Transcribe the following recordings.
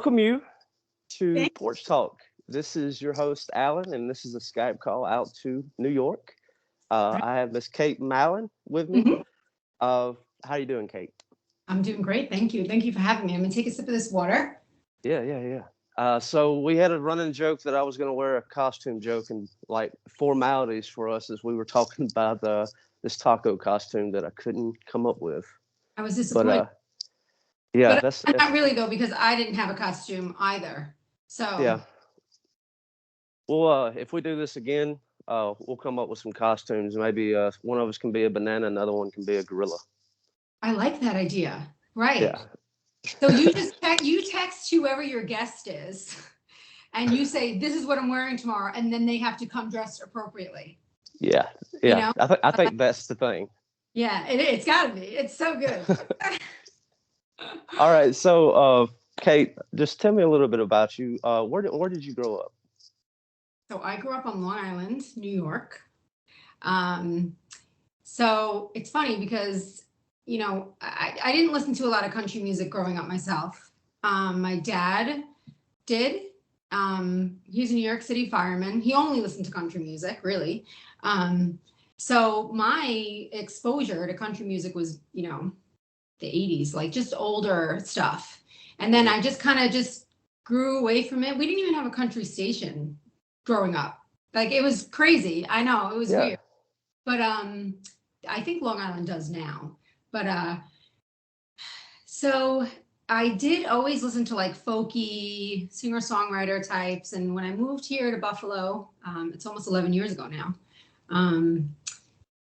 welcome you to Thank Porch Talk. This is your host, Alan, and this is a Skype call out to New York. I have Miss Kate Mallen with me. Mhm. How you doing, Kate? I'm doing great. Thank you. Thank you for having me. I'm gonna take a sip of this water. Yeah. So we had a running joke that I was going to wear a costume joke and like formalities for us as we were talking about this taco costume that I couldn't come up with. I was But disappointed, yeah, but that's not really though because I didn't have a costume either. So yeah. Well, if we do this again, we'll come up with some costumes. Maybe one of us can be a banana, another one can be a gorilla. I like that idea. Right. Yeah, So you text whoever your guest is, and you say this is what I'm wearing tomorrow, and then they have to come dressed appropriately. yeah, You yeah. know? I think that's the thing. Yeah. It's got to be. It's so good. All right, so Kate, just tell me a little bit about you. Where did you grow up? So I grew up on Long Island, New York. Um, So it's funny because, I didn't listen to a lot of country music growing up myself. My dad did. He's a New York City fireman. He only listened to country music, really. So my exposure to country music was, the 80s, like just older stuff. And then Mhm. I just kind of just grew away from it. We didn't even have a country station growing up. Like it was crazy. I know it was Yeah, weird. But I think Long Island does now. But so I did always listen to like folky singer-songwriter types. And when I moved here to Buffalo, it's almost 11 years ago now, um,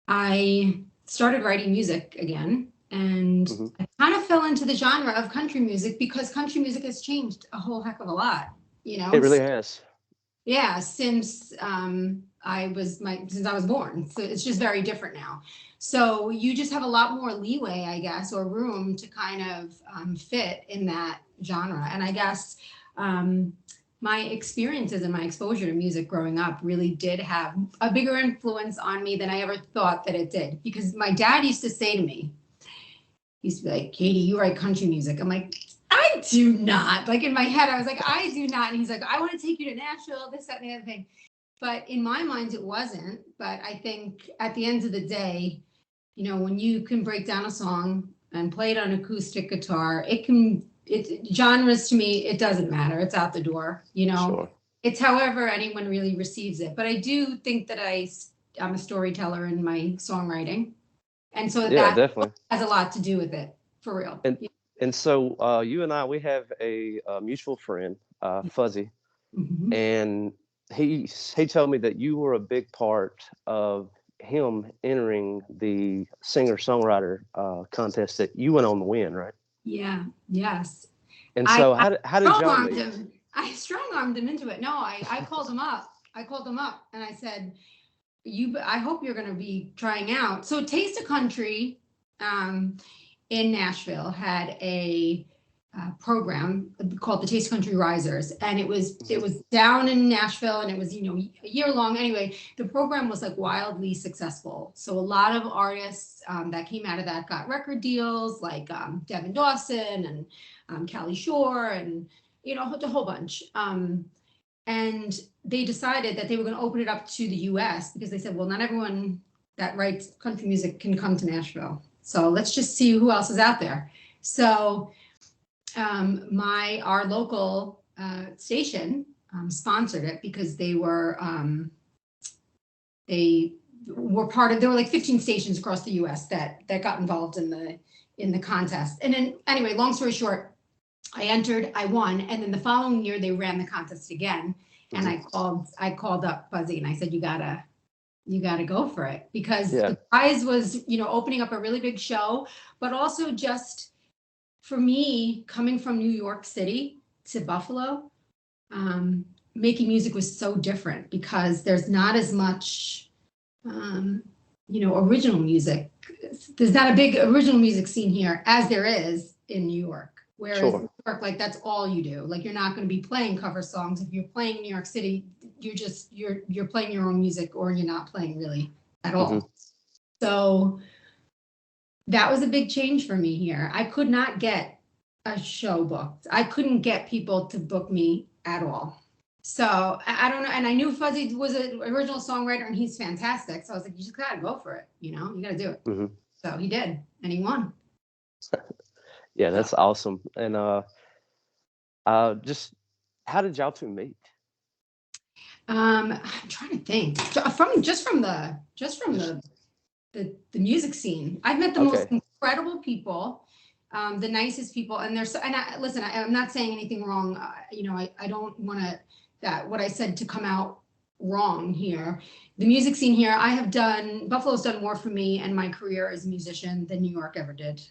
I started writing music again. And hmm I kind of fell into the genre of country music because country music has changed a whole heck of a lot, you it know? really has. Yeah, since since I was born. So it's just very different now. So you just have a lot more leeway, I guess, or room to kind of fit in that genre. And I guess my experiences and my exposure to music growing up really did have a bigger influence on me than I ever thought that it did. Because my dad used to say to me, he used to be like, Katie, you write country music. I'm like, I do not. Like in my head, I was like, I do not. And he's like, I want to take you to Nashville, this, that, and the other thing. But in my mind, it wasn't. But I think at the end of the day, when you can break down a song and play it on acoustic guitar, genres to me, it doesn't matter. It's out the door. Sure. It's however anyone really receives it. But I do think that I'm a storyteller in my songwriting. And so Yeah, that definitely. has a lot to do with it, for real. And and so you and I, we have a mutual friend, Fuzzy, Mhm. and he told me that you were a big part of him entering the singer songwriter contest that you went on to win, right? Yeah, yes. And I, so I how did strong y'all armed meet? him. I strong armed him into it. No, I called him up. I called him up and I said, I hope you're going to be trying out. So Taste of Country um, in Nashville had a program called the Taste of Country Risers, and it Mhm. was down in Nashville, and it was a year long. Anyway, the program was like wildly successful. So a lot of artists that came out of that got record deals, like Devin Dawson and Callie Shore, and a whole bunch. And they decided that they were going to open it up to the US because they said, well, not everyone that writes country music can come to Nashville. So let's just see who else is out there. So our local station sponsored it because they were part of, there were like 15 stations across the US that got involved in the contest. And then anyway, long story short, I entered, I won, and then the following year they ran the contest again. And Mhm. I called up Fuzzy and I said, you gotta go for it because Yeah. the prize was, opening up a really big show, but also just for me coming from New York City to Buffalo, um, making music was so different because there's not as much, um, original music. There's not a big original music scene here as there is in New York. Whereas Sure. New York, like that's all you do. Like you're not going to be playing cover songs. If you're playing in New York City, you're playing your own music or you're not playing really at hmm all. So that was a big change for me here. I could not get a show booked. I couldn't get people to book me at all. So I don't know. And I knew Fuzzy was an original songwriter and he's fantastic. So I was like, you just gotta go for it. You gotta do it. Hmm. So he did, and he won. Yeah, So that's awesome. And just how did y'all two meet? I'm trying to think from the music scene. I've met the most Okay. incredible people, the nicest people, and there's and listen, I'm not saying anything wrong. I don't want that what I said to come out wrong here. The music scene here, Buffalo's done more for me and my career as a musician than New York ever did,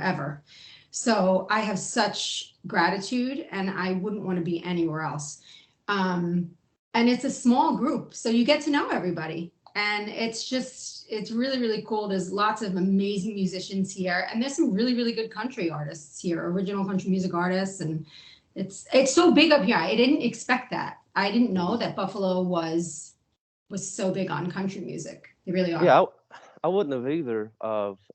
ever. So I have such gratitude, and I wouldn't want to be anywhere else. Um, and it's a small group, so you get to know everybody, and it's really, really cool. There's lots of amazing musicians here, and there's some really, really good country artists here, original country music artists, and it's so big up here. I didn't expect that. I didn't know that Buffalo was so big on country music. They really are. Yeah, I wouldn't have either.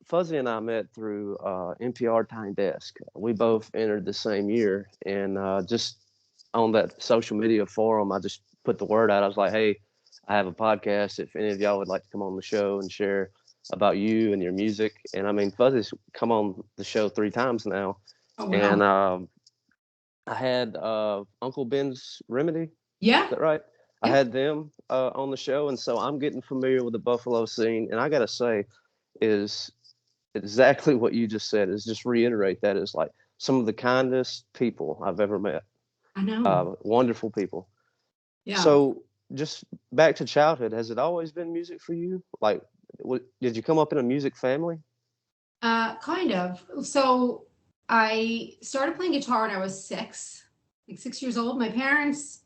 Fuzzy and I met through NPR Tiny Desk. We both entered the same year, and just on that social media forum, I just put the word out. I was like, "Hey, I have a podcast. If any of y'all would like to come on the show and share about you and your music," and I mean, Fuzzy's come on the show 3 times now, Oh wow. and I had Uncle Ben's Remedy. Is Yeah. that right? I Yep. had them on the show, and so I'm getting familiar with the Buffalo scene. And I gotta say, is exactly what you just said. Is just reiterate that is like some of the kindest people I've ever met. I know. Wonderful people. Yeah. So just back to childhood, has it always been music for you? Like, did you come up in a music family? Kind of. So I started playing guitar when I was 6, like 6 years old. My parents,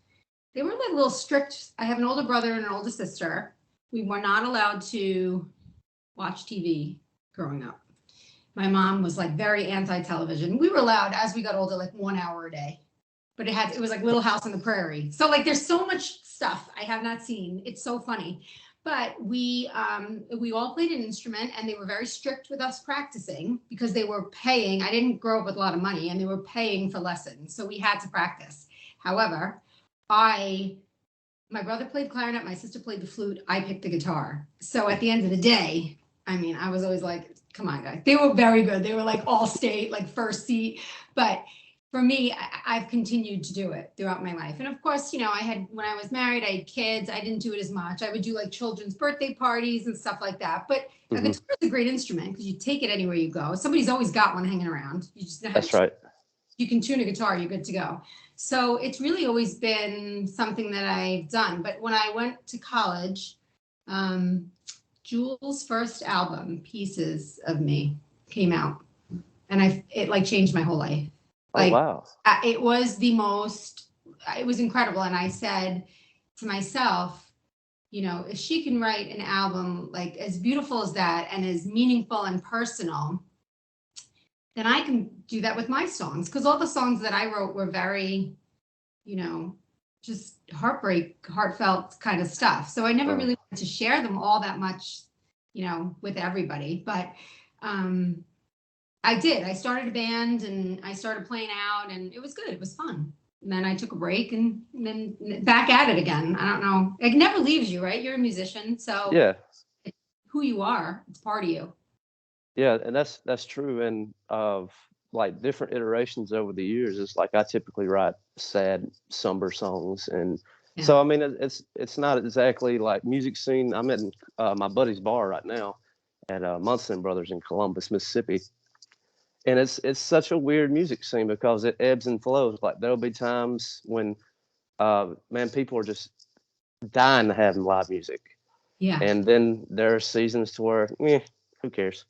they were like a little strict. I have an older brother and an older sister. We were not allowed to watch TV growing up. My mom was like very anti-television. We were allowed as we got older, like 1 hour a day, but it was like Little House on the Prairie. So like there's so much stuff I have not seen. It's so funny. But we all played an instrument, and they were very strict with us practicing because they were paying. I didn't grow up with a lot of money, and they were paying for lessons, so we had to practice. However, I my brother played clarinet, my sister played the flute, I picked the guitar. So at the end of the day, I mean, I was always like, come on, guys. They were very good. They were like all state, like first seat. But for me, I've continued to do it throughout my life. And of course, when I was married, I had kids. I didn't do it as much. I would do like children's birthday parties and stuff like that. But a Hmm. guitar is a great instrument because you take it anywhere you go. Somebody's always got one hanging around. You just know how to That's right. you can tune a guitar, you're good to go. So it's really always been something that I've done. But when I went to college, um, Jules' first album, Pieces of Me, came out, and it like changed my whole life. Oh Like wow. it was it was incredible. And I said to myself, if she can write an album like as beautiful as that and as meaningful and personal, then I can do that with my songs. Because all the songs that I wrote were very, you know, just heartfelt kind of stuff. So I never Uh, really wanted to share them all that much, with everybody. But um, I did. I started a band and I started playing out, and it was good. It was fun. And then I took a break, and then back at it again. I don't know. It never leaves you, right? You're a musician. So yeah, it's who you are, it's part of you. yeah, and that's true. And of like different iterations over the years, it's like I typically write sad, somber songs, and Yeah. so I mean it's not exactly like music scene. I'm at my buddy's bar right now at Munson Brothers in Columbus, Mississippi, and it's such a weird music scene because it ebbs and flows. Like there'll be times when man, people are just dying to have live music, Yeah. and then there are seasons to where, who cares?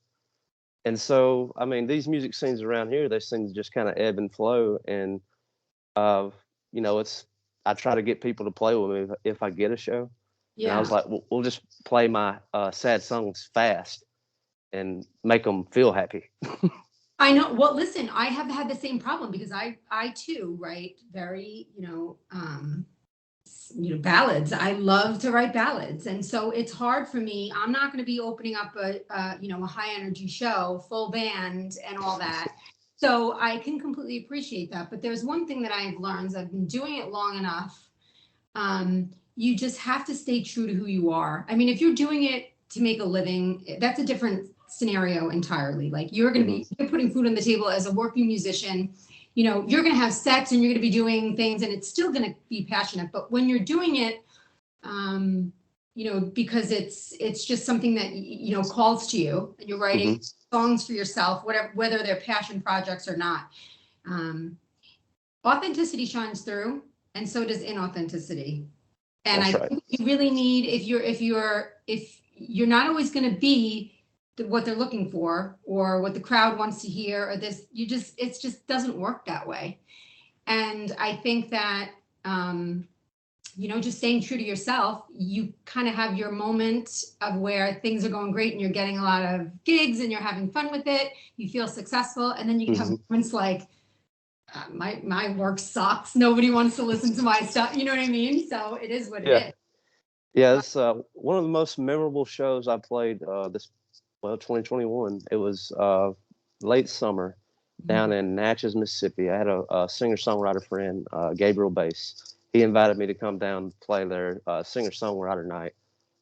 And so, I mean, these music scenes around here, they seem to just kind of ebb and flow. And, uh, it's, I try to get people to play with me if I get a show. And I was Yeah. like, we'll just play my sad songs fast and make them feel happy. I know. Well, listen, I have had the same problem because I too write very, ballads. I love to write ballads. And so it's hard for me. I'm not going to be opening up a high energy show, full band and all that. So I can completely appreciate that. But there's one thing that I've learned, is I've been doing it long enough. You just have to stay true to who you are. I mean, if you're doing it to make a living, that's a different scenario entirely. Like you're going to be you're putting food on the table as a working musician. You know, you're going to have sets and you're going to be doing things and it's still going to be passionate. But when you're doing it, you know, because it's just something that, you know, calls to you and you're writing songs for yourself, whatever, whether they're passion projects or not. Authenticity shines through, and so does inauthenticity. And That's I right. think you really need, if you're not always going to be what they're looking for or what the crowd wants to hear or this, it just doesn't work that way. And I think that, you know, just staying true to yourself, you kind of have your moment of where things are going great and you're getting a lot of gigs and you're having fun with it. You feel successful. And then you can have moments like, my work sucks. Nobody wants to listen to my stuff. You know what I mean? So it is what it is. Yeah, it's one of the most memorable shows I played 2021. It was late summer down in Natchez, Mississippi. I had a singer-songwriter friend, Gabriel Bass. He invited me to come down and play their singer-songwriter night.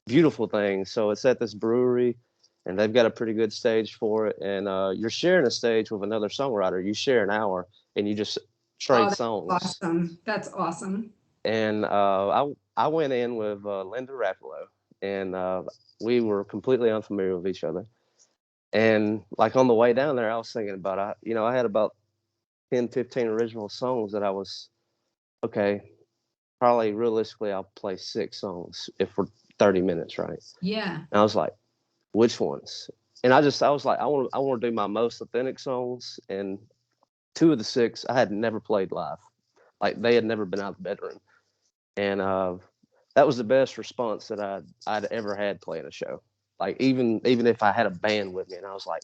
Beautiful thing. So it's at this brewery, and they've got a pretty good stage for it. And you're sharing a stage with another songwriter. You share an hour, and you just trade songs. Awesome. That's awesome. And I went in with Linda Rappolo, and we were completely unfamiliar with each other. And like on the way down there, I was thinking about, I had about 10, 15 original songs that I was, okay, probably realistically, I'll play 6 songs if we're 30 minutes, right? Yeah. And I was like, which ones? And I was like, I want to do my most authentic songs. And 2 of the 6 I had never played live. Like they had never been out of the bedroom. And that was the best response that I'd ever had playing a show. Like even if I had a band with me, and I was like,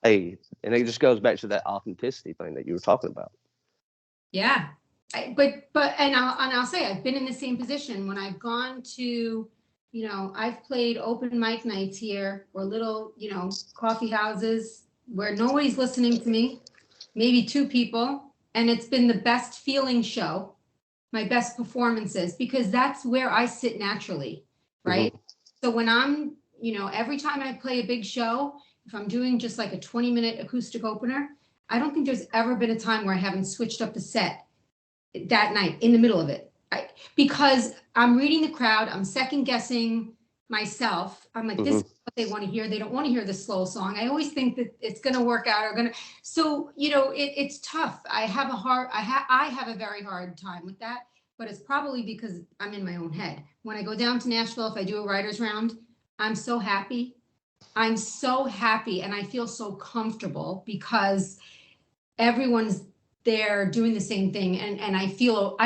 hey, and it just goes back to that authenticity thing that you were talking about. Yeah, I'll say I've been in the same position when I've gone to, you know, I've played open mic nights here or little, you know, coffee houses where nobody's listening to me, maybe 2 people, and it's been the best feeling show, my best performances, because that's where I sit naturally, right? So when I'm, you know, every time I play a big show, if I'm doing just like a 20-minute acoustic opener, I don't think there's ever been a time where I haven't switched up the set that night in the middle of it. Because I'm reading the crowd, I'm second guessing myself. I'm like, this is what they want to hear. They don't want to hear the slow song. I always think that it's going to work out so, you know, it's tough. I have a very hard time with that, but it's probably because I'm in my own head. When I go down to Nashville, if I do a writer's round, I'm so happy. I'm so happy and I feel so comfortable because everyone's there doing the same thing. And I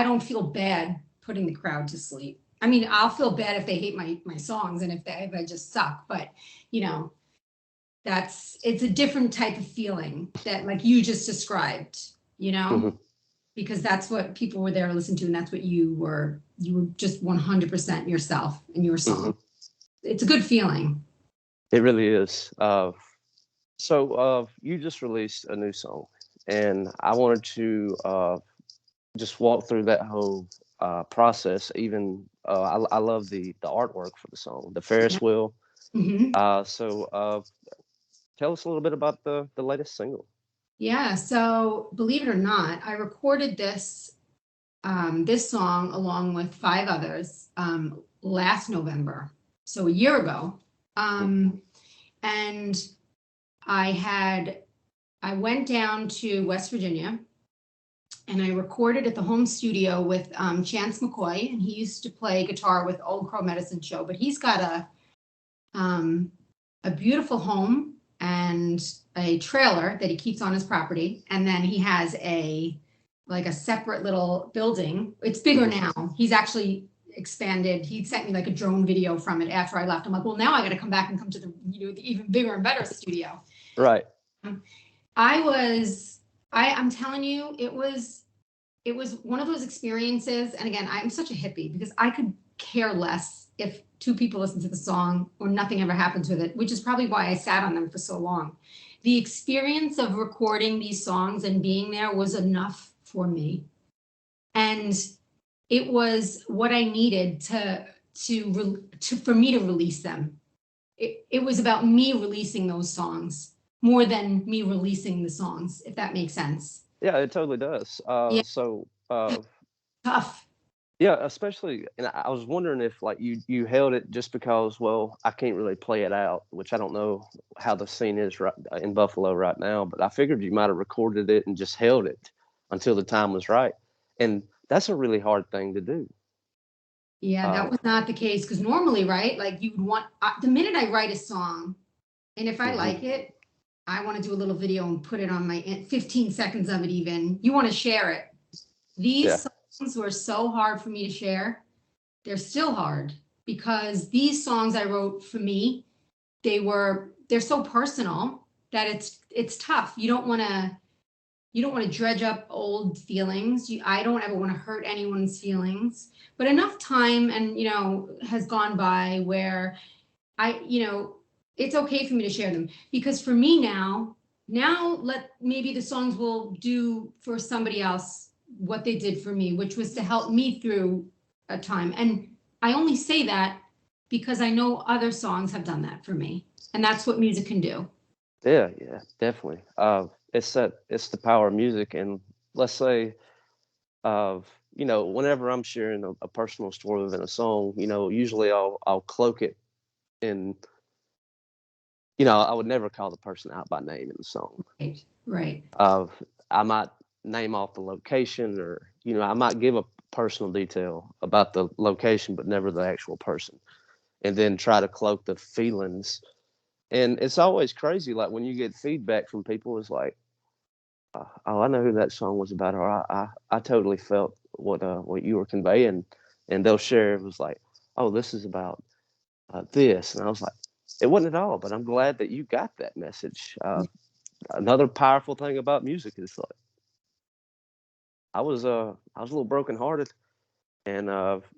don't feel bad putting the crowd to sleep. I mean, I'll feel bad if they hate my songs and if I just suck, but you know, it's a different type of feeling that like you just described, you know, because that's what people were there to listen to. And that's what you were just 100% yourself in your song. It's a good feeling. It really is. So you just released a new song, and I wanted to just walk through that whole process. Even I love the artwork for the song, the Ferris wheel. So tell us a little bit about the latest single. Yeah. So believe it or not, I recorded this song along with 5 others last November, so a year ago. And I went down to West Virginia and I recorded at the home studio with Chance McCoy, and he used to play guitar with Old Crow Medicine Show, but he's got a beautiful home and a trailer that he keeps on his property. And then he has a separate little building. It's bigger now. He's actually expanded. He sent me like a drone video from it after I left. I'm like, well, now I got to come back and come to the even bigger and better studio. Right. I'm telling you, it was one of those experiences. And again, I'm such a hippie because I could care less if 2 people listen to the song or nothing ever happens with it, which is probably why I sat on them for so long. the experience of recording these songs and being there was enough for me. And it was what I needed for me to release them. It was about me releasing those songs more than me releasing the songs, if that makes sense. Yeah, it totally does. Yeah, tough. Yeah, especially, and I was wondering if like you held it just because, well, I can't really play it out, which I don't know how the scene is right in Buffalo right now, but I figured you might have recorded it and just held it until the time was right, and that's a really hard thing to do. Yeah, that Uh, was not the case because normally, right? Like you would want the minute I write a song, and if I hmm like it, I want to do a little video and put it on my 15 seconds of it even. You want to share it. yeah, These songs were so hard for me to share. They're still hard because these songs I wrote for me, they're so personal that it's tough. You don't want to dredge up old feelings. I don't ever want to hurt anyone's feelings. But enough time and has gone by where it's okay for me to share them because for me now let maybe the songs will do for somebody else what they did for me, which was to help me through a time. And I only say that because I know other songs have done that for me. And that's what music can do. yeah, definitely. It's the power of music, and let's say, whenever I'm sharing a personal story within a song, usually I'll cloak it in. I would never call the person out by name in the song. Right. Right. Of I might name off the location, or I might give a personal detail about the location, but never the actual person, and then try to cloak the feelings. And it's always crazy, like when you get feedback from people, it's like, oh, I know who that song was about, or I totally felt what you were conveying, and they'll share. It was like, oh, this is about this, and I was like, it wasn't at all, but I'm glad that you got that message. Another powerful thing about music is like I was a little brokenhearted, and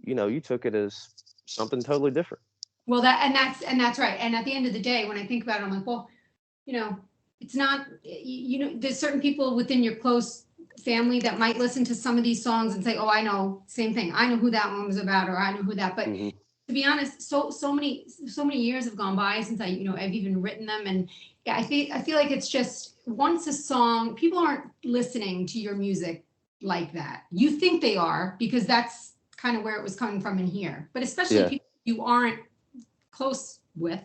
you took it as something totally different. Well, that's right. And at the end of the day, when I think about it, I'm like, well, you know, it's not, there's certain people within your close family that might listen to some of these songs and say, oh, I know, same thing. I know who that one was about, or I know who that, but hmm to be honest, so many years have gone by since I've even written them. And yeah, I feel like it's just once a song, people aren't listening to your music like that. You think they are because that's kind of where it was coming from in here. But especially Yeah, people you aren't close with,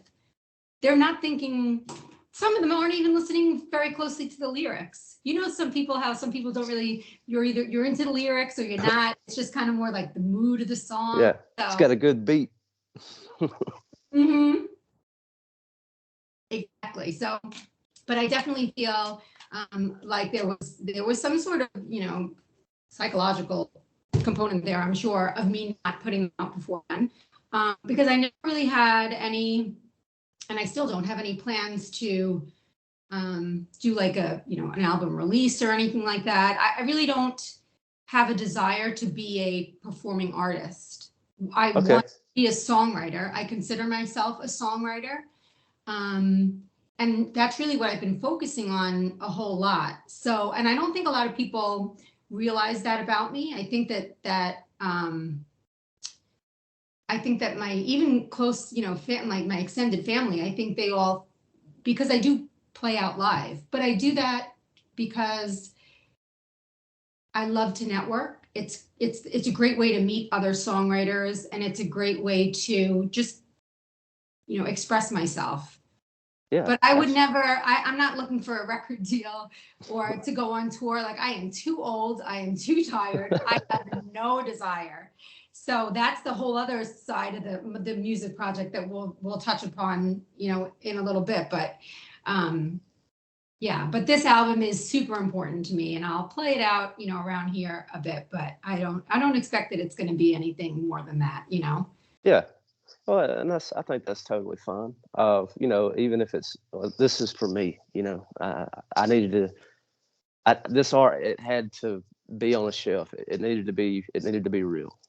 they're not thinking, some of them aren't even listening very closely to the lyrics. How some people don't really, you're into the lyrics or you're not. It's just kind of more like the mood of the song. yeah. It's So got a good beat. mhm, exactly. So, but I definitely feel like there was some sort of psychological component there, I'm sure, of me not putting them out beforehand, because I never really had any, and I still don't have any plans to do like an album release or anything like that. I really don't have a desire to be a performing artist. I Okay. want to be a songwriter. I consider myself a songwriter. Um, and that's really what I've been focusing on a whole lot. So, and I don't think a lot of people realize that about me. I think that my even close, my extended family, I think they all, because I do play out live, but I do that because I love to network. It's a great way to meet other songwriters, and it's a great way to just express myself. Yeah. But I would never, I'm not looking for a record deal or to go on tour. Like I am too old. I am too tired. I have no desire. So that's the whole other side of the music project that we'll touch upon, in a little bit. But um, yeah, but this album is super important to me and I'll play it out, around here a bit, but I don't expect that it's going to be anything more than that. Yeah. Well, and I think that's totally fine. Even if it's this is for me. I needed to. This art, it had to be on a shelf. It needed to be. It needed to be real,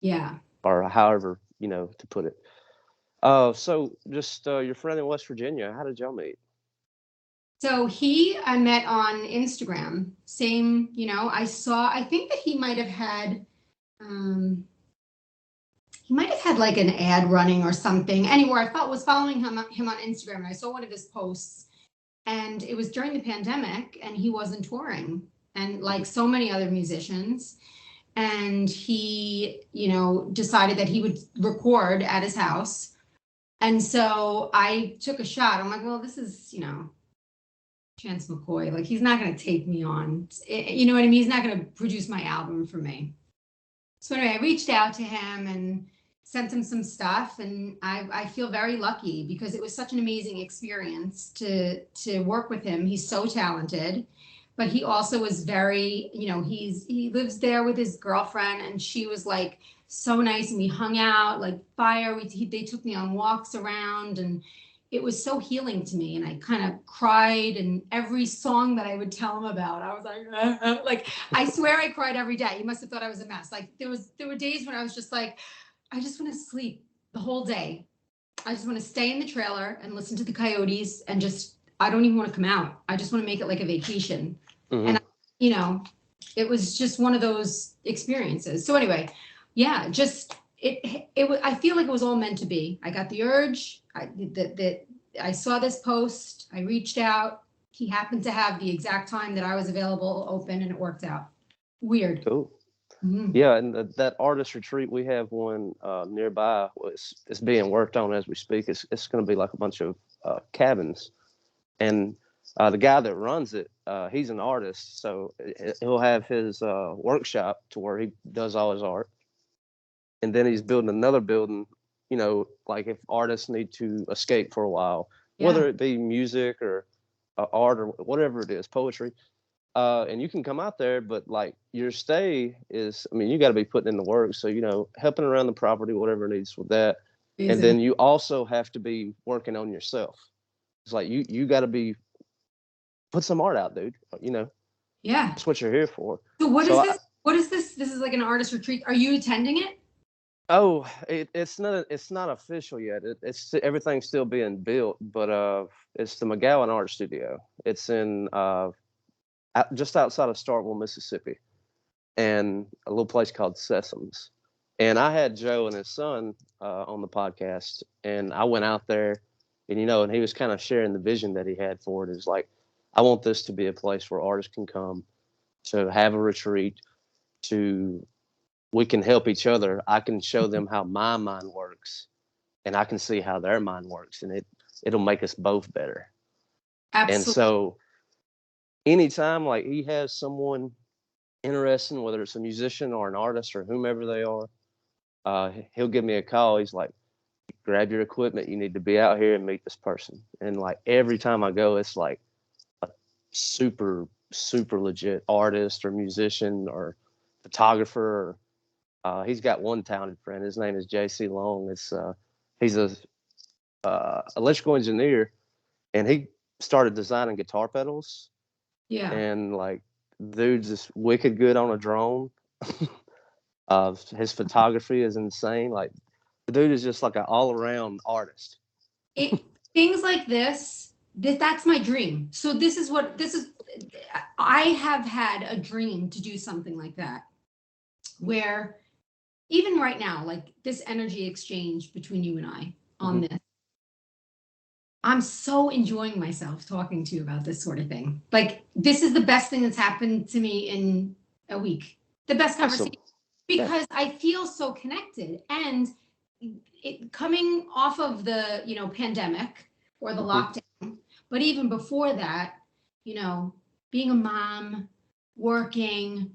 Yeah. or however to put it. So just your friend in West Virginia. How did y'all meet? So I met on Instagram. Same, I think that um, he might have had like an ad running or something. Anywhere I was following him on Instagram, and I saw one of his posts, and it was during the pandemic, and he wasn't touring, and like so many other musicians, and he, decided that he would record at his house. And so I took a shot. I'm like, well, this is, Chance McCoy. Like, he's not going to take me on. You know what I mean? He's not going to produce my album for me. So anyway, I reached out to him and sent him some stuff, and I feel very lucky because it was such an amazing experience to work with him. He's so talented, but he also was very, he lives there with his girlfriend, and she was like so nice, and we hung out like fire. They took me on walks around, and it was so healing to me. And I kind of cried, and every song that I would tell him about, I was like, like, I swear I cried every day. You must have thought I was a mess. Like there were days when I was just like, I just want to sleep the whole day. I just want to stay in the trailer and listen to the coyotes and I don't even want to come out. I just want to make it like a vacation. Mm-hmm. And, it was just one of those experiences. So anyway, yeah, I feel like it was all meant to be. I got the urge. I saw this post. I reached out. He happened to have the exact time that I was available open, and it worked out. Weird. Cool. Mm-hmm. Yeah, and that artist retreat, we have one nearby. It's being worked on as we speak. It's going to be like a bunch of cabins, and the guy that runs it, he's an artist, so he'll have his workshop to where he does all his art, and then he's building another building. Like if artists need to escape for a while, whether it be music or art or whatever it is, poetry. And you can come out there, but like your stay is, I mean, you got to be putting in the work. So, helping around the property, whatever needs with that. Amazing. And then you also have to be working on yourself. It's like you got to put some art out, dude. Yeah. That's what you're here for. So what is this? What is this? This is like an artist retreat. Are you attending it? Oh, it's not official yet. It's everything's still being built, but it's the McGowan Art Studio. It's in just outside of Starkville, Mississippi, and a little place called Sesames. And I had Joe and his son on the podcast, and I went out there, and he was kind of sharing the vision that he had for it. Is like, I want this to be a place where artists can come to have a retreat, we can help each other. I can show them how my mind works, and I can see how their mind works, and it'll make us both better. Absolutely. And so anytime like he has someone interesting, whether it's a musician or an artist or whomever they are, he'll give me a call. He's like, grab your equipment. You need to be out here and meet this person. And like every time I go, it's like a super, super legit artist or musician or photographer. He's got one talented friend. His name is JC Long. He's a electrical engineer, and he started designing guitar pedals. Yeah. And like, dude's just wicked good on a drone. His photography is insane. Like, the dude is just like an all-around artist. Things like that's my dream. So this is. I have had a dream to do something like that, where even right now, like this energy exchange between you and I on this, I'm so enjoying myself talking to you about this sort of thing. Like, this is the best thing that's happened to me in a week. The best conversation. Awesome. Because I feel so connected. And it coming off of the, pandemic or the lockdown, but even before that, being a mom, working,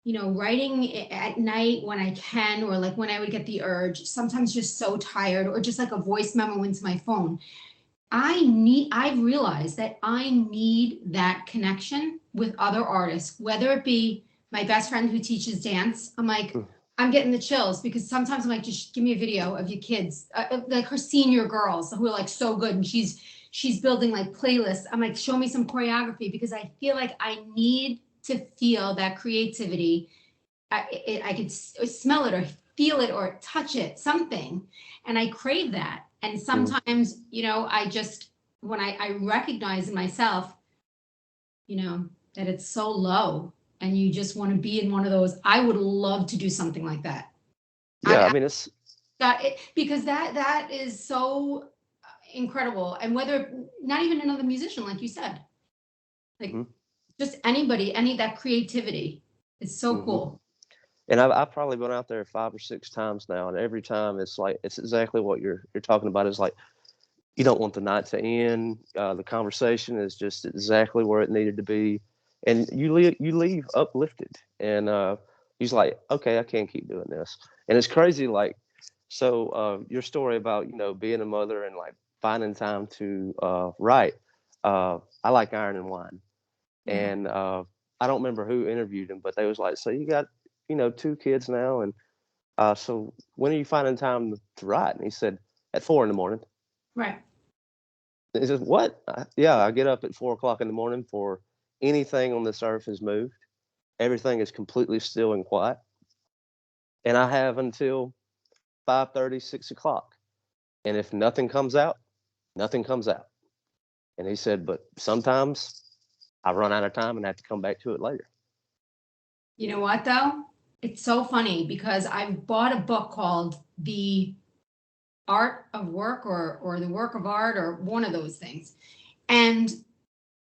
writing at night when I can, or like when I would get the urge, sometimes just so tired, or just like a voice memo into my phone. I've realized that I need that connection with other artists, whether it be my best friend who teaches dance. I'm like, I'm getting the chills because sometimes I'm like, just give me a video of your kids, like her senior girls who are like so good. And she's building like playlists. I'm like, show me some choreography, because I feel like I need to feel that creativity. I could smell it or feel it or touch it, something. And I crave that. And sometimes, I just, when I recognize in myself, that it's so low and you just want to be in one of those. I would love to do something like that. Yeah, I mean, it's Because that is so incredible. And whether not even another musician, like you said, like just anybody, that creativity is so cool. And I've probably been out there 5 or 6 times now, and every time it's like it's exactly what you're talking about. Is like you don't want the night to end. The conversation is just exactly where it needed to be, and you leave uplifted, and he's like, okay, I can't keep doing this, and it's crazy. Like, so your story about being a mother and like finding time to write. I like Iron and Wine, Yeah. and I don't remember who interviewed him, but they was like, so you got 2 kids now, and so when are you finding time to write? And he said, at 4 in the morning. Right. And he says, what? Yeah, I get up at 4 o'clock in the morning for anything on this earth has moved. Everything is completely still and quiet. And I have until 5:30, 6 o'clock. And if nothing comes out, nothing comes out. And he said, but sometimes I run out of time and have to come back to it later. You know what, though? It's so funny because I bought a book called The Art of Work or The Work of Art or one of those things. And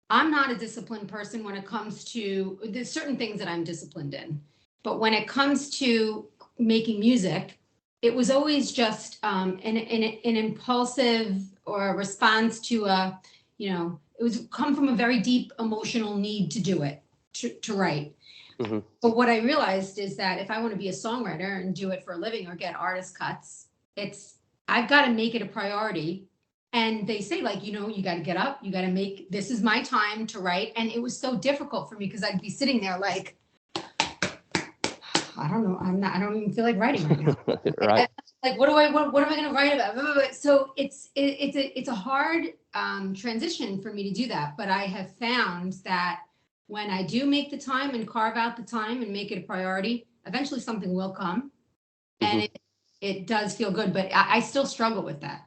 I'm not a disciplined person when it comes to, there's certain things that I'm disciplined in. But when it comes to making music, it was always just an impulsive or a response to it was come from a very deep emotional need to do it, to write. But what I realized is that if I want to be a songwriter and do it for a living or get artist cuts, I've got to make it a priority. And they say, like, you got to get up, you got to this is my time to write. And it was so difficult for me because I'd be sitting there like, I don't know, I don't even feel like writing right now. Right. Like, what am I going to write about? So it's a hard transition for me to do that. But I have found that when I do make the time and carve out the time and make it a priority, eventually something will come. And it does feel good, but I still struggle with that.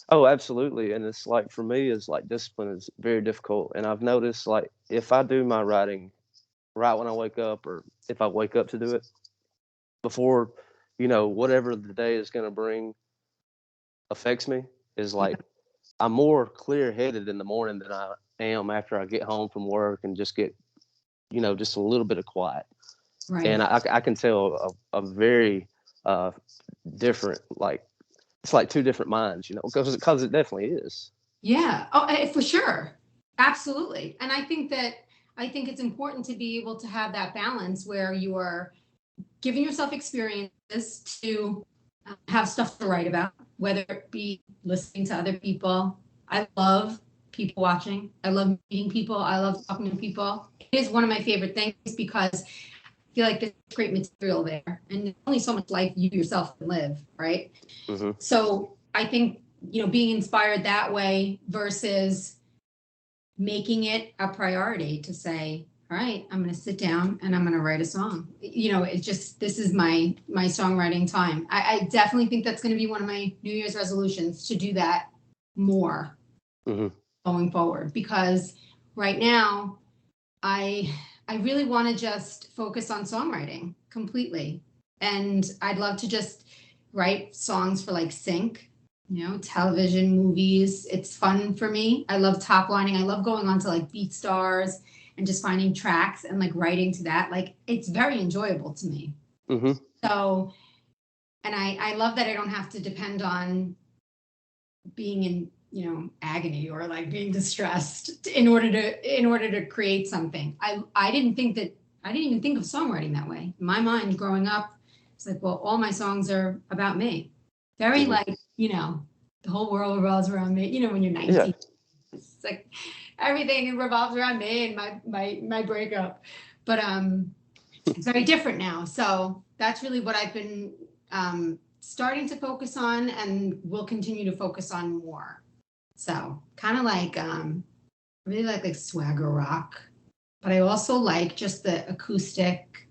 Oh, absolutely. And it's like, for me, is like discipline is very difficult. And I've noticed, like, if I do my writing right when I wake up, or if I wake up to do it before, whatever the day is going to bring affects me, is like, I'm more clear headed in the morning than I am after I get home from work and just get, just a little bit of quiet. Right. And I can tell a very different, like, it's like 2 different minds, because it definitely is. Yeah. Oh, for sure. Absolutely. And I think it's important to be able to have that balance where you are giving yourself experiences to have stuff to write about, whether it be listening to other people. I love people watching. I love meeting people. I love talking to people. It is one of my favorite things because I feel like there's great material there, and there's only so much life you yourself can live, right? So I think, being inspired that way versus making it a priority to say, all right, I'm going to sit down and I'm going to write a song. It's just, this is my songwriting time. I definitely think that's going to be one of my New Year's resolutions, to do that more going forward, because right now I really want to just focus on songwriting completely. And I'd love to just write songs for like sync, television, movies. It's fun for me. I love top lining. I love going on to like BeatStars and just finding tracks and like writing to that. Like, it's very enjoyable to me. So, and I love that I don't have to depend on being in, agony or like being distressed in order to create something. I didn't even think of songwriting that way. In my mind growing up, it's like, well, all my songs are about me. Very like, the whole world revolves around me. When you're 19, yeah. It's like everything revolves around me and my breakup. But it's very different now. So that's really what I've been starting to focus on, and will continue to focus on more. So kind of like really like swagger rock, but I also like just the acoustic,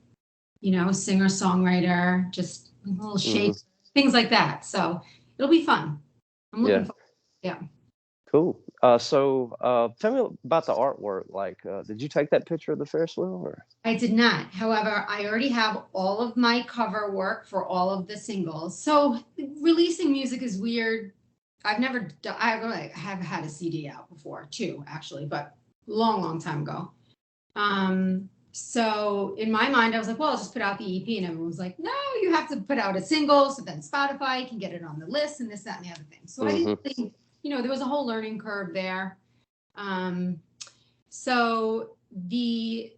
singer songwriter, just little shapes, things like that. So it'll be fun. I'm looking forward. Yeah. Cool. Tell me about the artwork. Like, did you take that picture of the Ferris wheel? Or? I did not. However, I already have all of my cover work for all of the singles. So releasing music is weird. I've never done, I have had a CD out before too, actually, but long, long time ago. So in my mind, I was like, well, I'll just put out the EP, and everyone was like, no, you have to put out a single. So then Spotify can get it on the list and this, that, and the other thing. So I didn't think, there was a whole learning curve there. So the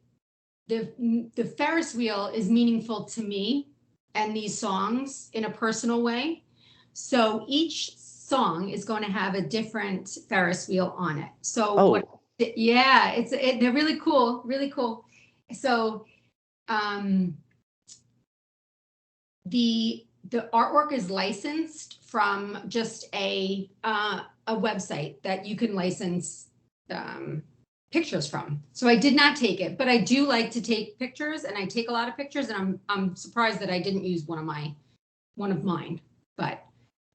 Ferris wheel is meaningful to me and these songs in a personal way. So each song is going to have a different Ferris wheel on it. So they're really cool, really cool. So the artwork is licensed from just a website that you can license pictures from. So I did not take it, but I do like to take pictures, and I take a lot of pictures, and I'm surprised that I didn't use one of mine. But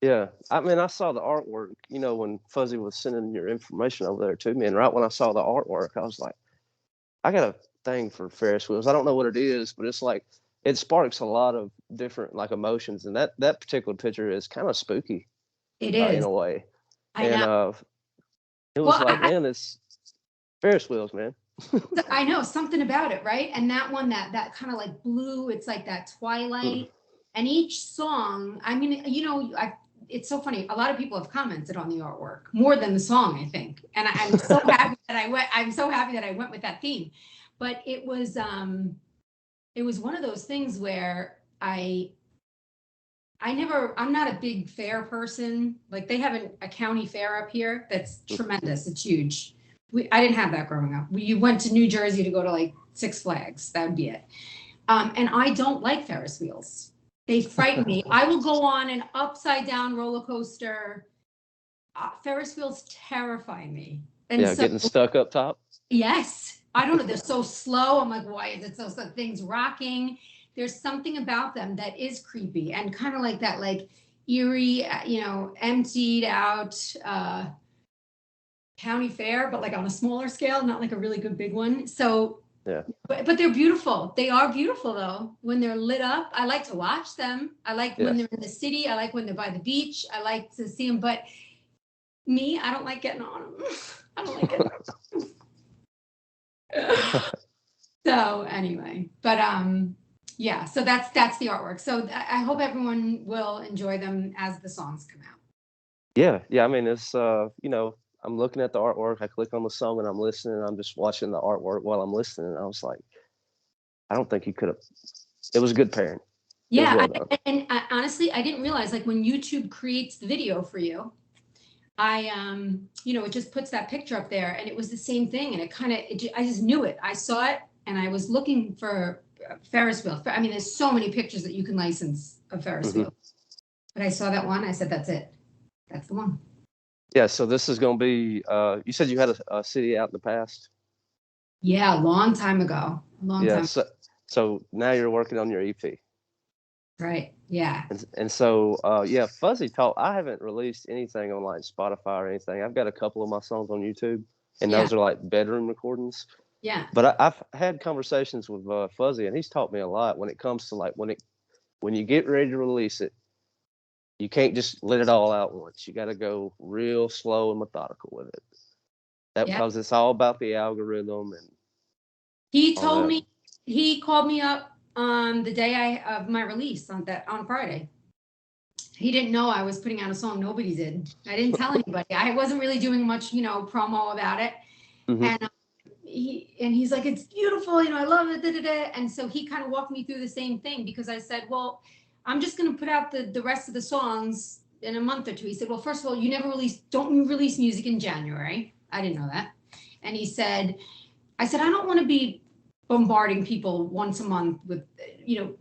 yeah, I mean, I saw the artwork, when Fuzzy was sending your information over there to me, and right when I saw the artwork, I was like, I got a thing for Ferris wheels. I don't know what it is, but it's like it sparks a lot of different like emotions, and that particular picture is kind of spooky. It is in a way. I know. It was man, it's Ferris wheels, man. I know something about it, right? And that one, that kind of like blue, it's like that twilight. And each song, I mean, it's so funny. A lot of people have commented on the artwork more than the song, I think. And I'm so happy that I went with that theme. But it was one of those things where I'm not a big fair person. Like they have a county fair up here that's tremendous. It's huge. I didn't have that growing up. You went to New Jersey to go to like Six Flags. That would be it. And I don't like Ferris wheels. They frighten me. I will go on an upside down roller coaster. Ferris wheels terrify me. And getting stuck up top. Yes. I don't know. They're so slow. I'm like, why is it so things rocking? There's something about them that is creepy and kind of like that, like eerie, emptied out county fair, but like on a smaller scale, not like a really good big one. So yeah, but they're beautiful. They are beautiful though. When they're lit up, I like to watch them. I like when they're in the city. I like when they're by the beach. I like to see them, but me, I don't like getting on them. I don't like getting on them. So anyway, but yeah, so that's the artwork. So I hope everyone will enjoy them as the songs come out. Yeah. I mean, it's I'm looking at the artwork. I click on the song and I'm listening. I'm just watching the artwork while I'm listening. And I was like, I don't think you could have. It was a good pairing. Yeah, and honestly, I didn't realize like when YouTube creates the video for you, it just puts that picture up there, and it was the same thing, and I just knew it. I saw it, and I was looking for Ferris wheel. I mean, there's so many pictures that you can license a Ferris wheel, but I saw that one. I said, that's it. That's the one. Yeah, so this is going to be, you said you had a CD out in the past? Yeah, a long time ago. So now you're working on your EP. Right, yeah. And so, Fuzzy Talk, I haven't released anything on like Spotify or anything. I've got a couple of my songs on YouTube, and those are like bedroom recordings. Yeah. But I've had conversations with Fuzzy, and he's taught me a lot when it comes to like when you get ready to release it, you can't just let it all out once. You got to go real slow and methodical with it. Because it's all about the algorithm. And he told me, he called me up on the day of my release on Friday. He didn't know I was putting out a song. Nobody did. I didn't tell anybody. I wasn't really doing much, promo about it. And he's like, it's beautiful. I love it. Da, da, da. And so he kind of walked me through the same thing, because I said, well, I'm just going to put out the rest of the songs in a month or two. He said, well, first of all, don't release music in January. I didn't know that. And I said, I don't want to be bombarding people once a month with,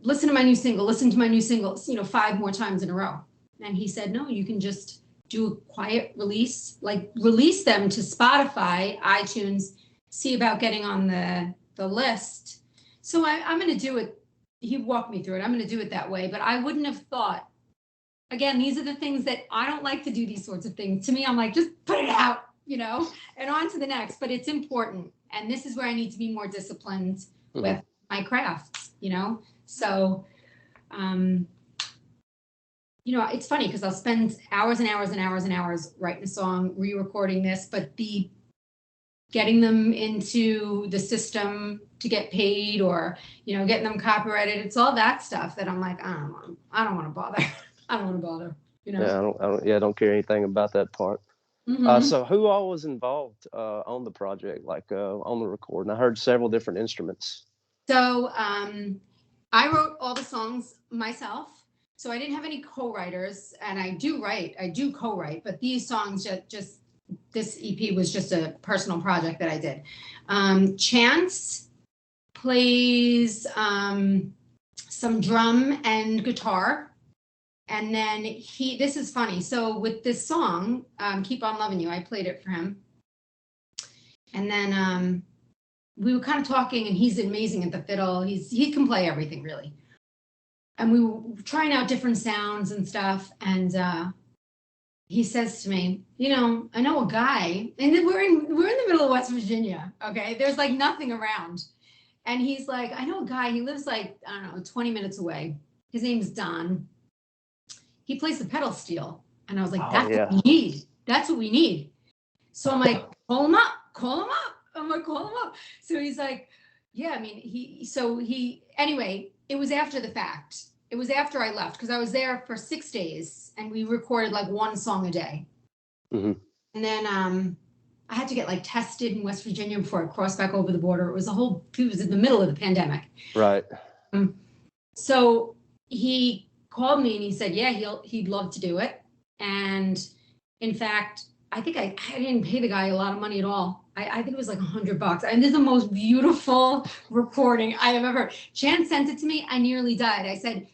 listen to my new single, 5 more times in a row. And he said, no, you can just do a quiet release, like release them to Spotify, iTunes, see about getting on the list. So I'm going to do it. He walked me through it. I'm going to do it that way. But I wouldn't have thought, again, these are the things that I don't like to do, these sorts of things. To me, I'm like, just put it out, and on to the next. But it's important. And this is where I need to be more disciplined with my crafts. So, um, it's funny because I'll spend hours and hours and hours and hours writing a song, re-recording this, but getting them into the system to get paid or, getting them copyrighted, it's all that stuff that I'm like, I don't want to bother. I don't want to bother, I don't care anything about that part. Mm-hmm. So who all was involved on the project, like on the recording? I heard several different instruments. So I wrote all the songs myself. So I didn't have any co-writers, and I do co-write, but these songs just this EP was just a personal project that I did. Chance plays some drum and guitar. And then this is funny. So with this song, Keep On Loving You, I played it for him. And then we were kind of talking, and he's amazing at the fiddle. He can play everything really. And we were trying out different sounds and stuff. And he says to me, I know a guy, and then we're in the middle of West Virginia. Okay, there's like nothing around. And he's like, I know a guy. He lives like, I don't know, 20 minutes away. His name's Don. He plays the pedal steel. And I was like, that's what we need. That's what we need. So I'm like, call him up. I'm like, call him up. So he's like, yeah, I mean, anyway, it was after the fact. It was after I left because I was there for 6 days and we recorded like one song a day. Mm-hmm. And then I had to get like tested in West Virginia before I crossed back over the border. It was in the middle of the pandemic. Right. So he called me and he said, yeah, he'd love to do it. And in fact, I think I didn't pay the guy a lot of money at all. I think it was like $100. And this is the most beautiful recording I have ever heard. Chance sent it to me. I nearly died. I said,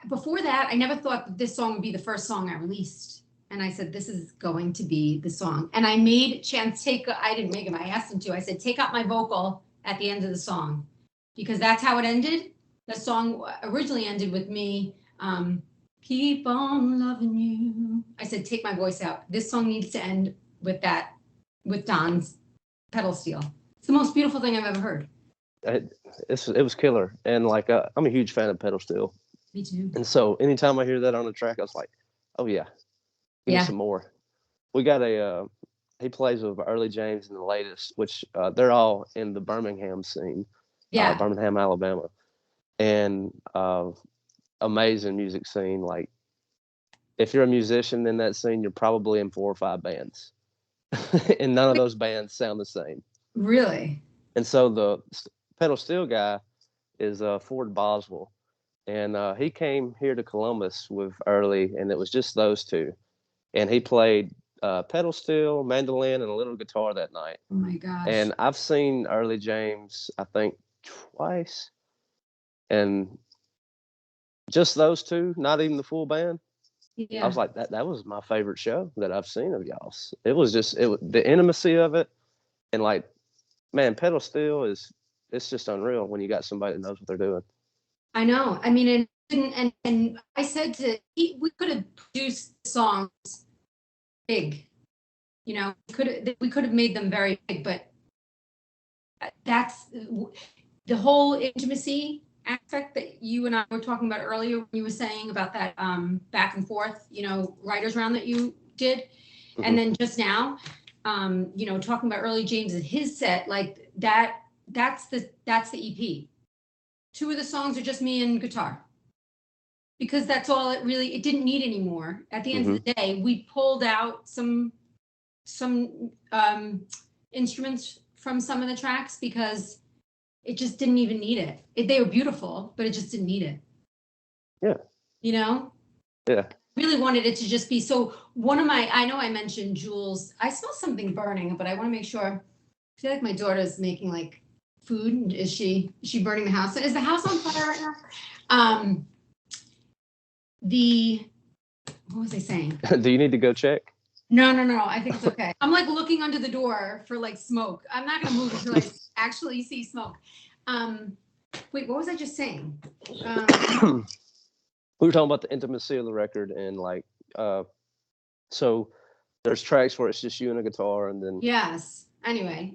before that, I never thought that this song would be the first song I released. And I said, this is going to be the song. And I made Chance I didn't make him, I asked him to. I said, take out my vocal at the end of the song. Because that's how it ended. The song originally ended with me, keep on loving you. I said, take my voice out. This song needs to end with Don's pedal steel. It's the most beautiful thing I've ever heard. It was killer. And like, I'm a huge fan of pedal steel. Me too. And so anytime I hear that on the track, I was like, oh yeah, give me some more. We got he plays with Early James and the Latest, which they're all in the Birmingham scene. Birmingham, Alabama. And amazing music scene. Like, if you're a musician in that scene, you're probably in 4 or 5 bands. And none of those bands sound the same. Really? And so the pedal steel guy is Ford Boswell. And he came here to Columbus with Early, and it was just those two. And he played pedal steel, mandolin, and a little guitar that night. Oh my gosh. And I've seen Early James, I think, twice. And just those two, not even the full band. Yeah. I was like, that was my favorite show that I've seen of y'all's. It was just the intimacy of it, and like, man, pedal steel it's just unreal when you got somebody that knows what they're doing. I know. I mean, and I said we could have produced songs big, we could have made them very big, but that's the whole intimacy aspect that you and I were talking about earlier when you were saying about that back and forth, writers round that you did. Mm-hmm. And then just now, talking about Early James and his set, like that's the EP. 2 of the songs are just me and guitar. Because that's all it didn't need anymore. At the end of the day, we pulled out some instruments from some of the tracks because it just didn't even need it. They were beautiful, but it just didn't need it. Yeah. Yeah. I really wanted it to just be, so I know I mentioned Jules. I smell something burning, but I want to make sure. I feel like my daughter's making like food. Is she burning the house? Is the house on fire right now? What was I saying? Do you need to go check? No. I think it's okay. I'm like looking under the door for like smoke. I'm not going to move until I actually see smoke. Wait, what was I just saying? We were talking about the intimacy of the record and like, so There's tracks where it's just you and a guitar, and then Yes. Anyway,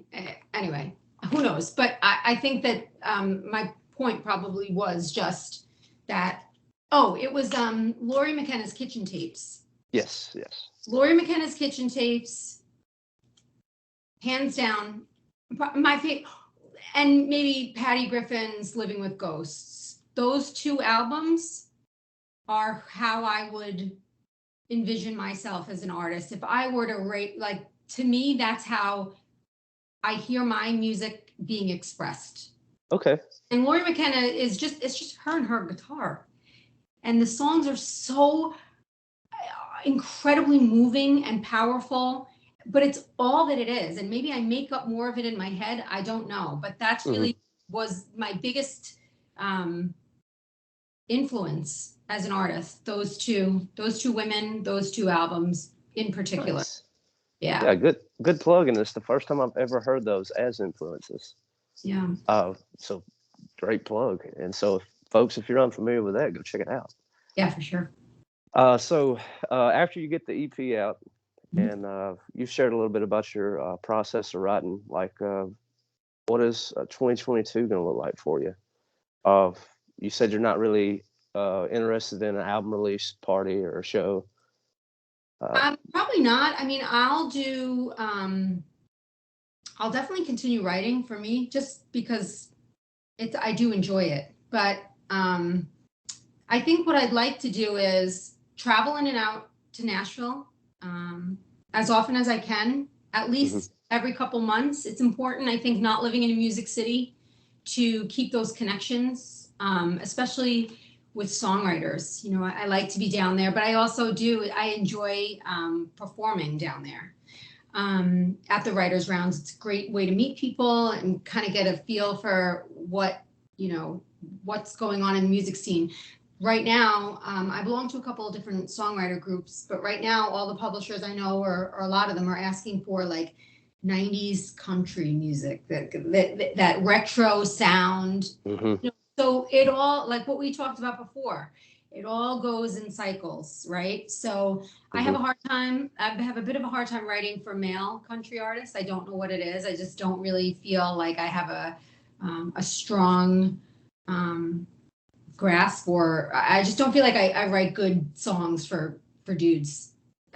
who knows? But I think that my point probably was just that. Oh, it was Laurie McKenna's Kitchen Tapes. yes, yes. Laurie McKenna's Kitchen Tapes, hands down, my favorite, and maybe Patty Griffin's Living with Ghosts. Those two albums are how I would envision myself as an artist. If I were to rate, like, to me, that's how I hear my music being expressed. Okay. And Laurie McKenna is just, it's just her and her guitar. And the songs are so incredibly moving and powerful, but it's all that it is. And maybe I make up more of it in my head. I don't know, but that's really was my biggest influence as an artist. Those two women, those two albums in particular. Nice. Yeah. Yeah, good plug, and it's the first time I've ever heard those as influences. Yeah. So great plug. And so, folks, if you're unfamiliar with that, go check it out. Yeah, for sure. So after you get the EP out, and you've shared a little bit about your process of writing, like what is 2022 going to look like for you? You said you're not really interested in an album release party or a show. Probably not. I mean, I'll do. I'll definitely continue writing for me, just because I do enjoy it. But I think what I'd like to do is travel in and out to Nashville as often as I can, at least every couple months. It's important, I think, not living in a music city, to keep those connections, especially with songwriters. You know, I like to be down there, but I also I enjoy performing down there at the writers' rounds. It's a great way to meet people and kind of get a feel for what's going on in the music scene. Right now, I belong to a couple of different songwriter groups, but right now all the publishers I know, or a lot of them, are asking for like 90s country music, that retro sound. So it all, like what we talked about before, it all goes in cycles, right? So I have I have a bit of a hard time writing for male country artists. I don't know what it is. I just don't really feel like I have a strong grasp, or I just don't feel like I write good songs for dudes.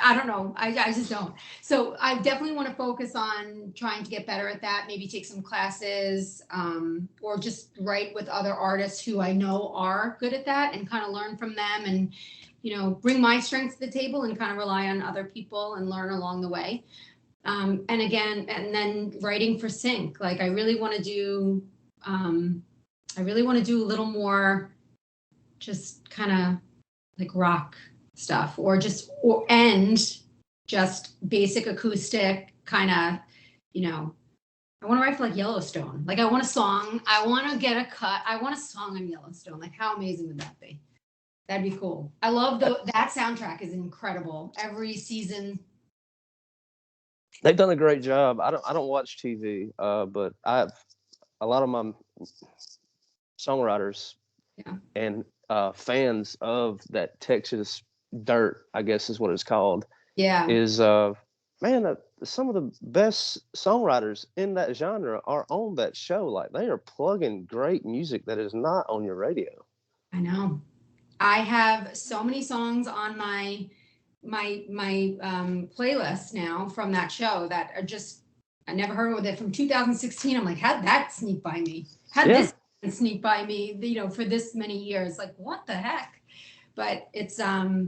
I don't know. I just don't. So I definitely want to focus on trying to get better at that. Maybe take some classes, or just write with other artists who I know are good at that, and kind of learn from them, and bring my strengths to the table and kind of rely on other people and learn along the way. And then writing for sync. Like I really want to do a little more, just kind of like rock stuff, or just basic acoustic kind of, I want to write for like Yellowstone. Like I want to get a cut. I want a song on Yellowstone. Like how amazing would that be? That'd be cool. I love that soundtrack is incredible. Every season. They've done a great job. I don't watch TV, but a lot of my songwriters and fans of that Texas dirt, I guess is what it's called. Yeah. Is man, some of the best songwriters in that genre are on that show. Like they are plugging great music that is not on your radio. I know. I have so many songs on my playlist now from that show that are just, I never heard of it from 2016. I'm like, how'd that sneak by me? This sneak by me, for this many years? Like, what the heck? But it's, so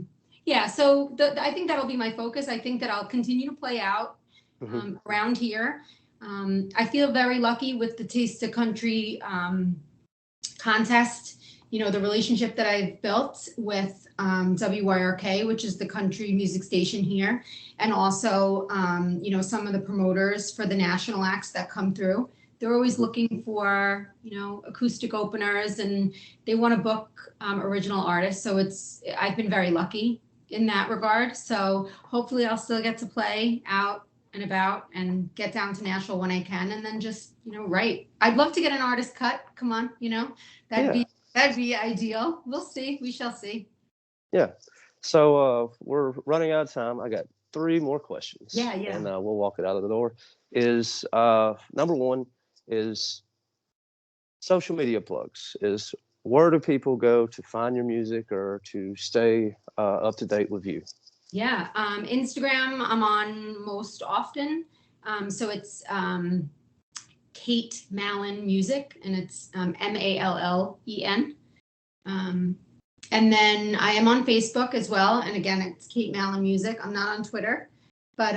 I think that'll be my focus. I think that I'll continue to play out around here. I feel very lucky with the Taste of Country contest. The relationship that I've built with WYRK, which is the country music station here, and also, some of the promoters for the national acts that come through. They're always looking for, acoustic openers, and they want to book original artists. So I've been very lucky in that regard. So hopefully I'll still get to play out and about and get down to Nashville when I can, and then just, write. I'd love to get an artist cut. Come on, that'd be ideal. We'll see. We shall see. Yeah. So we're running out of time. I got three more questions. Yeah, yeah. And we'll walk it out of the door. Is number one is social media plugs. Is where do people go to find your music or to stay up to date with you? Yeah, Instagram I'm on most often. So it's Kate Mallen Music, and it's Mallen. And then I am on Facebook as well. And again, it's Kate Mallen Music. I'm not on Twitter, but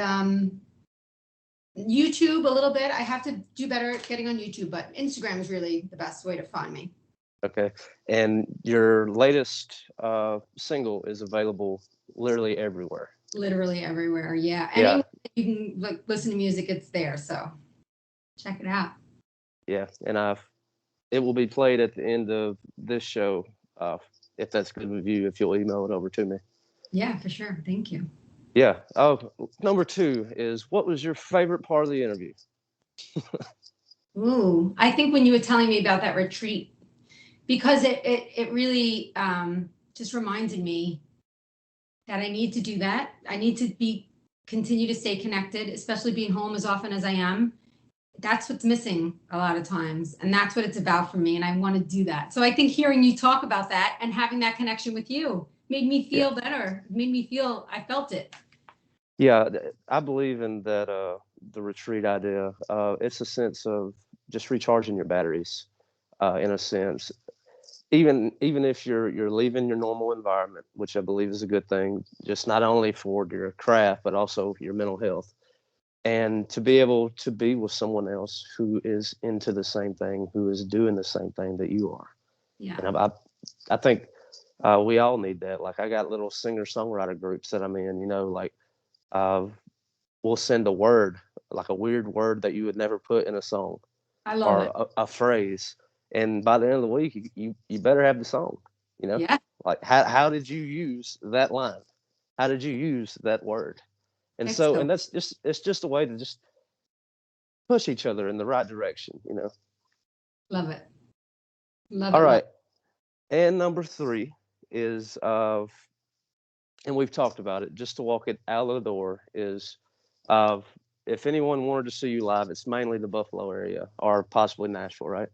YouTube a little bit. I have to do better at getting on YouTube, but Instagram is really the best way to find me. Okay. And your latest single is available literally everywhere. Literally everywhere. Yeah. Yeah. Anywhere you can like listen to music, it's there. So check it out. Yeah. And it will be played at the end of this show, if that's good with you, if you'll email it over to me. Yeah, for sure. Thank you. Yeah. Oh, number two is, what was your favorite part of the interview? Ooh, I think when you were telling me about that retreat, because it really just reminded me that I need to do that. I need to continue to stay connected, especially being home as often as I am. That's what's missing a lot of times, and that's what it's about for me, and I want to do that. So I think hearing you talk about that and having that connection with you made me feel better. Made me feel I felt it. Yeah, I believe in that the retreat idea. It's a sense of just recharging your batteries, in a sense. Even if you're leaving your normal environment, which I believe is a good thing, just not only for your craft but also your mental health, and to be able to be with someone else who is into the same thing, who is doing the same thing that you are. Yeah. And I think we all need that. Like, I got little singer songwriter groups that I'm in. Like, uh, we'll send a word, like a weird word that you would never put in a song, I love it. or a phrase, and by the end of the week, you better have the song. Yeah. Like, how did you use that line? How did you use that word? And so, Excellent. and it's just a way to just push each other in the right direction. Love it. Love All it. right, and number three is and we've talked about it. Just to walk it out of the door is, uh, if anyone wanted to see you live, it's mainly the Buffalo area or possibly Nashville, right?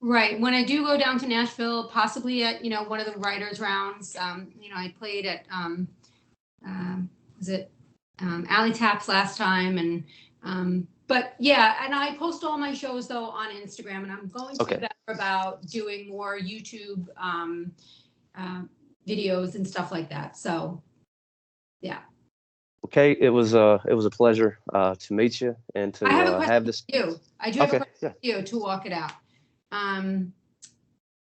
Right. When I do go down to Nashville, possibly at, one of the writers rounds, I played at, was it Alley Taps last time? And, but yeah, and I post all my shows though on Instagram, and I'm going to be better about doing more YouTube videos and stuff like that. So yeah. Okay, it was a pleasure to meet you and to I have a question have this. for you. I do have a question Yeah. for you to walk it out.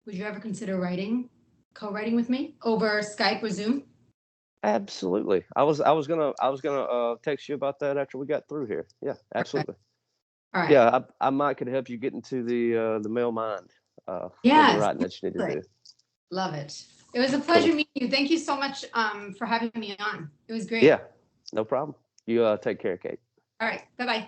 Would you ever consider co-writing with me over Skype or Zoom? Absolutely. I was gonna text you about that after we got through here. Yeah, absolutely. All right. Yeah, I might could help you get into the male mind for the Yes. writing that you need to do. Love it. It was a pleasure Cool. meeting you. Thank you so much for having me on. It was great. Yeah, no problem. You take care, Kate. All right. Bye-bye.